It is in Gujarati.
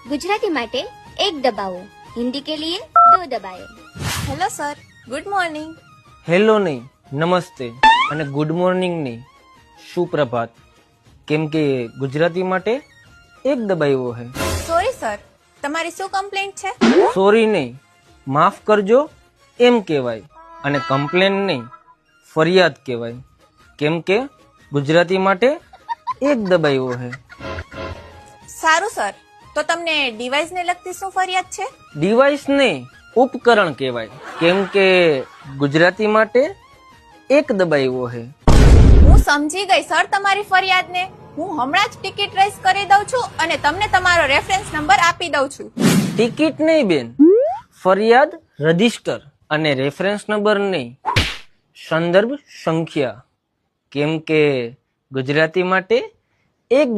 गुजराती माटे एक दबाओ, हिंदी के लिए 2 दबाएं। Hello sir, good morning. Hello નહીં, નમસ્તે અને ગુડ મોર્નિંગ નહીં, સુપ્રભાત. કેમ કે ગુજરાતી માટે એક દબાવ્યો હે. સોરી સર, તમારી શું કમ્પ્લેન્ટ છે? સોરી નહીં, માફ કરજો એમ કહેવાય, અને કમ્પ્લેન નહીં, ફરિયાદ કહેવાય. કેમ કે ગુજરાતી માટે એક દબાવ્યો હે. સારું સર, તો તમને ડિવાઇસને લગતી શું ફરિયાદ છે? ડિવાઇસ નહીં, ઉપકરણ કહેવાય. કેમ કે ગુજરાતી માટે એક દબાવ્યો હે. હું સમજી ગઈ સર તમારી ફરિયાદને. હું હમણાં જ ટિકિટ રેસ કરી દઉં છું અને તમને તમારો રેફરન્સ નંબર આપી દઉં છું. ટિકિટ નહીં બેન, ફરિયાદ રજિસ્ટર, અને રેફરન્સ નંબર નહીં, સંદર્ભ સંખ્યા. કેમ કે ગુજરાતી માટે એક